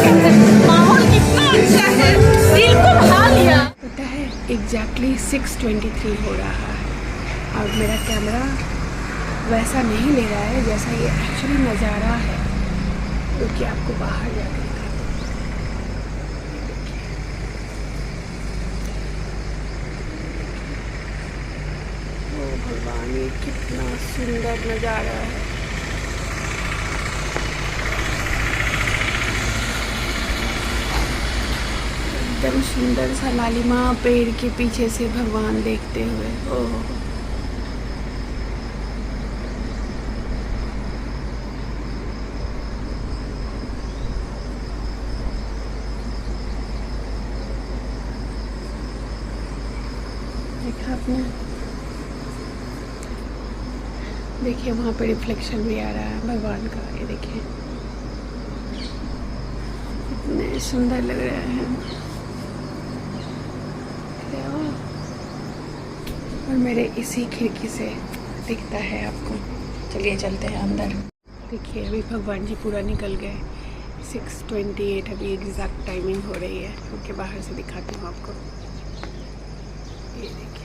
माहौल कितना अच्छा है, दिल को भा लिया। पता है एग्जैक्टली 6:23 हो रहा है और मेरा कैमरा वैसा नहीं ले रहा है जैसा ये एक्चुअली नज़ारा है, क्योंकि आपको बाहर जाकर दिखाता हूँ। ओ भगवान, ये कितना सुंदर नज़ारा है। एकदम सुंदर सा लालिमा पेड़ के पीछे से भगवान देखते हुए। ओह, देखा आपने? देखिए वहाँ पे रिफ्लेक्शन भी आ रहा है भगवान का, ये देखिए कितने सुंदर लग रहे हैं। और मेरे इसी खिड़की से दिखता है आपको। चलिए चलते हैं अंदर। देखिए अभी भगवान जी पूरा निकल गए। 6:28 अभी एग्जैक्ट टाइमिंग हो रही है, क्योंकि बाहर से दिखाती हूँ आपको। ये देखिए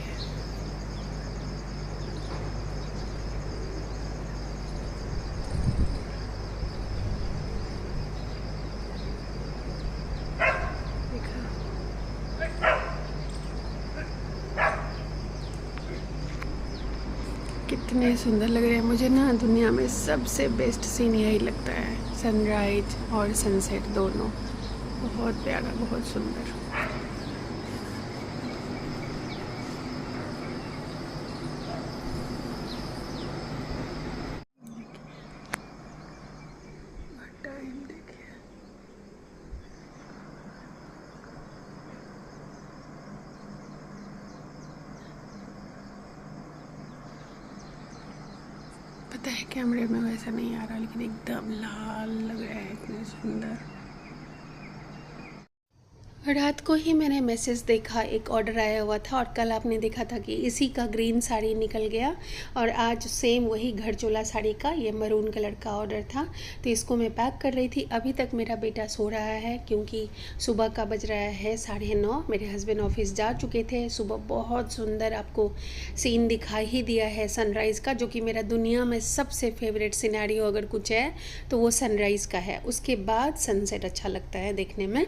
कितने सुंदर लग रहे हैं। मुझे ना दुनिया में सबसे बेस्ट सीन यही लगता है, सनराइज और सनसेट दोनों। बहुत प्यारा, बहुत सुंदर। टाइम देखिए, पता है कैमरे में वैसा नहीं आ रहा, लेकिन एकदम लाल लग रहा है, इतने सुंदर। रात को ही मैंने मैसेज देखा, एक ऑर्डर आया हुआ था और कल आपने देखा था कि इसी का ग्रीन साड़ी निकल गया और आज सेम वही घर चोला साड़ी का ये मरून कलर का ऑर्डर था। तो इसको मैं पैक कर रही थी। अभी तक मेरा बेटा सो रहा है, क्योंकि सुबह का बज रहा है 9:30। मेरे हस्बैंड ऑफिस जा चुके थे। सुबह बहुत सुंदर आपको सीन दिखाई ही दिया है सनराइज़ का, जो कि मेरा दुनिया में सबसे फेवरेट सिनेरियो अगर कुछ है तो वो सनराइज़ का है। उसके बाद सनसेट अच्छा लगता है देखने में।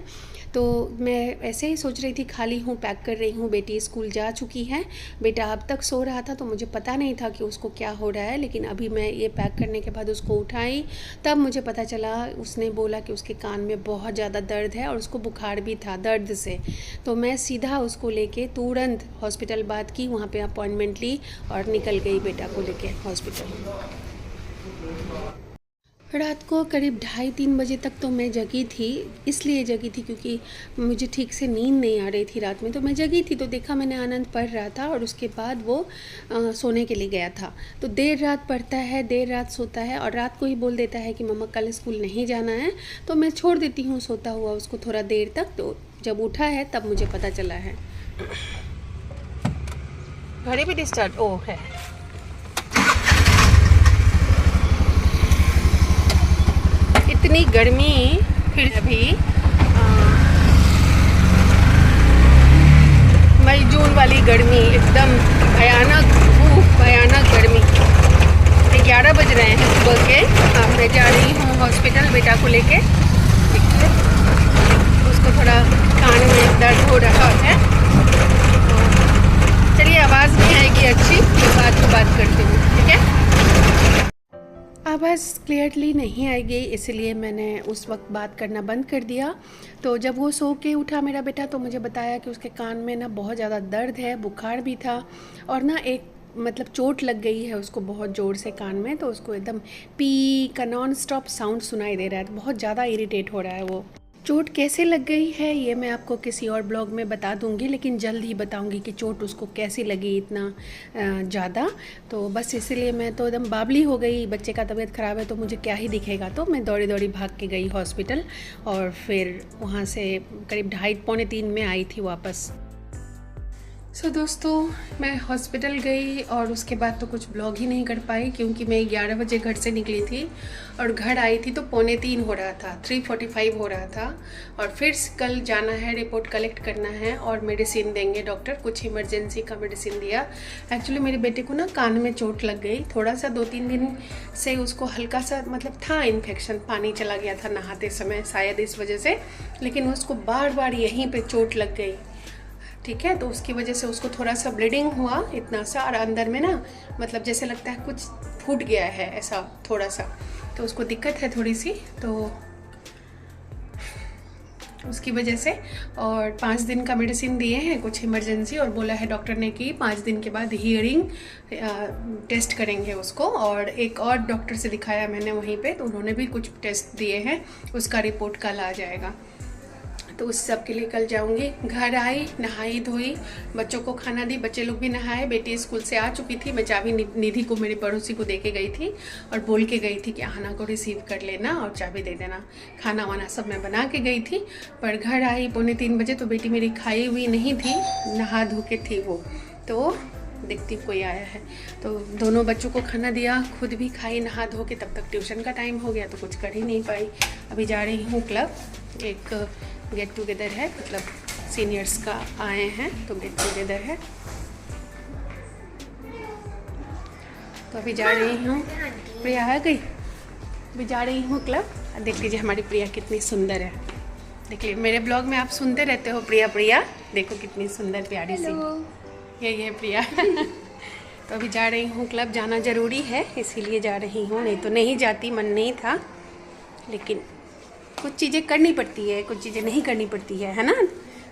तो मैं ऐसे ही सोच रही थी, खाली हूँ, पैक कर रही हूँ। बेटी स्कूल जा चुकी है। बेटा अब तक सो रहा था तो मुझे पता नहीं था कि उसको क्या हो रहा है, लेकिन अभी मैं ये पैक करने के बाद उसको उठाई, तब मुझे पता चला, उसने बोला कि उसके कान में बहुत ज़्यादा दर्द है और उसको बुखार भी था दर्द से। तो मैं सीधा उसको लेके तुरंत हॉस्पिटल बात की, वहाँ पे अपॉइंटमेंट ली और निकल गई बेटा को लेके हॉस्पिटल। रात को करीब 2:30-3 बजे तक तो मैं जगी थी। इसलिए जगी थी क्योंकि मुझे ठीक से नींद नहीं आ रही थी रात में, तो मैं जगी थी। तो देखा मैंने आनंद पढ़ रहा था और उसके बाद वो सोने के लिए गया था। तो देर रात पढ़ता है, देर रात सोता है और रात को ही बोल देता है कि मम्मा कल स्कूल नहीं जाना है। तो मैं छोड़ देती हूँ सोता हुआ उसको थोड़ा देर तक। तो जब उठा है तब मुझे पता चला है। घड़ी भी डिस्टर्ब ओ है। इतनी गर्मी, फिर अभी मई जून वाली गर्मी, एकदम भयानक धूप, भयानक गर्मी। 11 बज रहे हैं सुबह के। अब मैं जा रही हूँ हॉस्पिटल बेटा को लेके। उसको थोड़ा कान में दर्द हो रहा है। चलिए, आवाज़ नहीं आएगी अच्छी तो बाद में बात करती हूँ, ठीक है? आवाज़ क्लियरली नहीं आएगी, इसलिए मैंने उस वक्त बात करना बंद कर दिया। तो जब वो सो के उठा मेरा बेटा, तो मुझे बताया कि उसके कान में ना बहुत ज़्यादा दर्द है, बुखार भी था और ना एक मतलब चोट लग गई है उसको बहुत ज़ोर से कान में। तो उसको एकदम पी का नॉन स्टॉप साउंड सुनाई दे रहा है। बहुत ज़्यादा इरिटेट हो रहा है वो। चोट कैसे लग गई है ये मैं आपको किसी और ब्लॉग में बता दूंगी, लेकिन जल्द ही बताऊंगी कि चोट उसको कैसी लगी इतना ज़्यादा। तो बस इसीलिए मैं तो एकदम बावली हो गई। बच्चे का तबीयत ख़राब है तो मुझे क्या ही दिखेगा। तो मैं दौड़ी दौड़ी भाग के गई हॉस्पिटल और फिर वहाँ से करीब 2:30-2:45 में आई थी वापस। सो दोस्तों, मैं हॉस्पिटल गई और उसके बाद तो कुछ ब्लॉग ही नहीं कर पाई क्योंकि मैं 11 बजे घर से निकली थी और घर आई थी तो 2:45 हो रहा था, 3:45 हो रहा था। और फिर कल जाना है, रिपोर्ट कलेक्ट करना है और मेडिसिन देंगे डॉक्टर। कुछ इमरजेंसी का मेडिसिन दिया। एक्चुअली मेरे बेटे को ना कान में चोट लग गई, थोड़ा सा 2-3 दिन से उसको हल्का सा मतलब था इन्फेक्शन, पानी चला गया था नहाते समय शायद इस वजह से, लेकिन उसको बार बार यहीं पर चोट लग गई। ठीक है, तो उसकी वजह से उसको थोड़ा सा ब्लीडिंग हुआ इतना सा, और अंदर में ना मतलब जैसे लगता है कुछ फूट गया है ऐसा थोड़ा सा, तो उसको दिक्कत है थोड़ी सी, तो उसकी वजह से। और 5 दिन का मेडिसिन दिए हैं कुछ इमरजेंसी, और बोला है डॉक्टर ने कि 5 दिन के बाद हियरिंग टेस्ट करेंगे उसको। और एक और डॉक्टर से दिखाया मैंने वहीं पे, तो उन्होंने भी कुछ टेस्ट दिए हैं, उसका रिपोर्ट कल आ जाएगा। तो उस सब के लिए कल जाऊंगी। घर आई, नहाई धोई, बच्चों को खाना दी, बच्चे लोग भी नहाए। बेटी स्कूल से आ चुकी थी, मैं चाबी निधि को, मेरी पड़ोसी को दे के गई थी और बोल के गई थी कि आना को रिसीव कर लेना और चाबी दे देना। खाना वाना सब मैं बना के गई थी, पर घर आई 2:45 बजे तो बेटी मेरी खाई हुई नहीं थी, नहा धो के थी वो, तो देखती कोई आया है। तो दोनों बच्चों को खाना दिया, खुद भी खाई नहा धो के, तब तक ट्यूशन का टाइम हो गया तो कुछ कर ही नहीं पाई। अभी जा रही हूँ क्लब, एक गेट टुगेदर है, मतलब सीनियर्स का आए हैं तो गेट टुगेदर है, तो अभी जा रही हूँ। प्रिया आ गई, अभी जा रही हूँ क्लब। देख लीजिए हमारी प्रिया कितनी सुंदर है, देख लीजिए मेरे ब्लॉग में आप सुनते रहते हो प्रिया प्रिया, देखो कितनी सुंदर प्यारी सी ये है प्रिया। तो अभी जा रही हूँ क्लब, जाना ज़रूरी है इसीलिए जा रही हूँ, नहीं तो नहीं जाती, मन नहीं था, लेकिन कुछ चीज़ें करनी पड़ती है, कुछ चीज़ें नहीं करनी पड़ती है ना।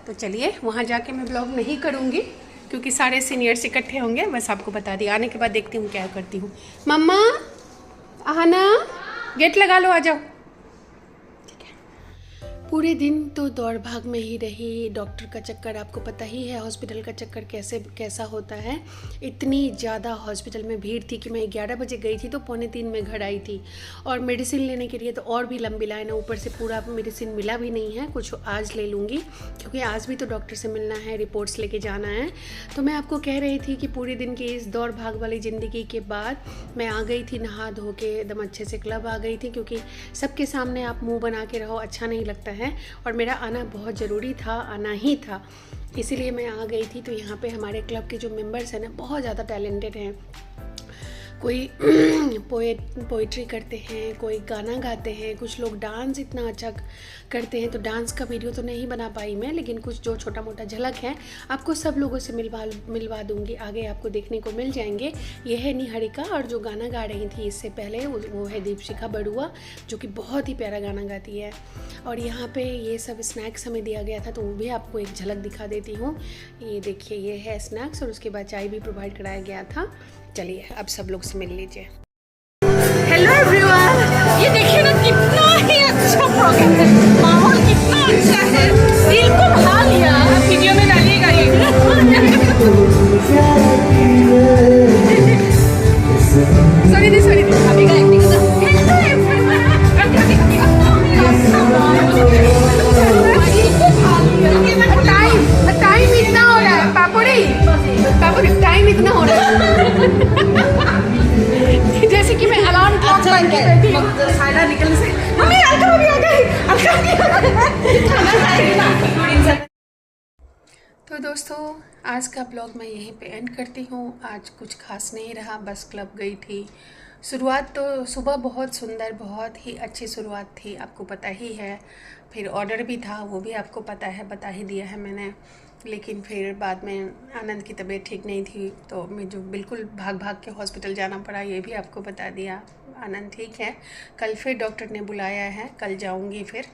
तो चलिए, वहाँ जाके मैं ब्लॉग नहीं करूँगी क्योंकि सारे सीनियर्स इकट्ठे होंगे, बस आपको बता दी। आने के बाद देखती हूँ क्या करती हूँ। मम्मा आना, गेट लगा लो, आ जाओ। पूरे दिन तो दौड़ भाग में ही रही, डॉक्टर का चक्कर आपको पता ही है, हॉस्पिटल का चक्कर कैसा होता है। इतनी ज़्यादा हॉस्पिटल में भीड़ थी कि मैं 11 बजे गई थी तो 2:45 में घर आई थी, और मेडिसिन लेने के लिए तो और भी लंबी लाइन है, ऊपर से पूरा मेडिसिन मिला भी नहीं है, कुछ आज ले लूँगी क्योंकि आज भी तो डॉक्टर से मिलना है, रिपोर्ट्स लेके जाना है। तो मैं आपको कह रही थी कि पूरे दिन की इस दौड़ भाग वाली ज़िंदगी के बाद मैं आ गई थी नहा धो के, एकदम अच्छे से क्लब आ गई थी, क्योंकि सबके सामने आप मुँह बना के रहो अच्छा नहीं लगता है, और मेरा आना बहुत ज़रूरी था, आना ही था, इसीलिए मैं आ गई थी। तो यहाँ पे हमारे क्लब के जो मेंबर्स हैं ना बहुत ज़्यादा टैलेंटेड हैं, कोई पोएट्री करते हैं, कोई गाना गाते हैं, कुछ लोग डांस इतना अच्छा करते हैं। तो डांस का वीडियो तो नहीं बना पाई मैं, लेकिन कुछ जो छोटा मोटा झलक है आपको सब लोगों से मिलवा दूंगी, आगे आपको देखने को मिल जाएंगे। ये है निहारिका, और जो गाना गा रही थी इससे पहले वो है दीपशिखा बड़ुआ, जो कि बहुत ही प्यारा गाना गाती है। और यहाँ पे ये सब स्नैक्स हमें दिया गया था, तो वो भी आपको एक झलक दिखा देती हूँ। ये देखिए, ये है स्नैक्स, और उसके बाद चाय भी प्रोवाइड कराया गया था। चलिए अब सब लोग से मिल लीजिए। हेलो एवरीवन, ये देखिए ना कितना ही अच्छा प्रोग्राम है, माहौल कितना अच्छा है, दिल को भा लिया। वीडियो में डालिएगा ये। सॉरी अभी का एक्टिंग था। हेलो एवरीवन, टाइम इतना हो रहा है, पापड़ी टाइम इतना हो रहा है जैसे कि मैं अलार्म क्लॉक बन के बैठी हूँ, साइडा निकलने से मम्मी अलका भी आ गई। तो दोस्तों, आज का ब्लॉग मैं यहीं पे एंड करती हूँ। आज कुछ खास नहीं रहा, बस क्लब गई थी। शुरुआत तो सुबह बहुत सुंदर, बहुत ही अच्छी शुरुआत थी, आपको पता ही है। फिर ऑर्डर भी था, वो भी आपको पता है, बता ही दिया है मैंने। लेकिन फिर बाद में आनंद की तबीयत ठीक नहीं थी, तो मैं जो बिल्कुल भाग भाग के हॉस्पिटल जाना पड़ा, ये भी आपको बता दिया। आनंद ठीक है, कल फिर डॉक्टर ने बुलाया है, कल जाऊंगी फिर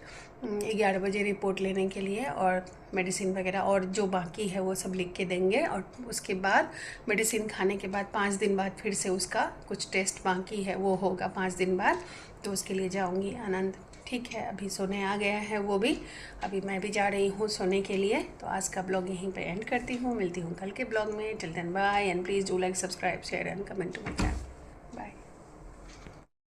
11 बजे रिपोर्ट लेने के लिए, और मेडिसिन वगैरह और जो बाकी है वो सब लिख के देंगे। और उसके बाद मेडिसिन खाने के बाद 5 दिन बाद फिर से उसका कुछ टेस्ट बाकी है, वो होगा 5 दिन बाद, तो उसके लिए जाऊंगी। आनंद ठीक है, अभी सोने आ गया है वो भी, अभी मैं भी जा रही हूँ सोने के लिए। तो आज का ब्लॉग यहीं पे एंड करती हूँ, मिलती हूँ कल के ब्लॉग में। Till then bye, and please do like, subscribe, share and comment to my channel.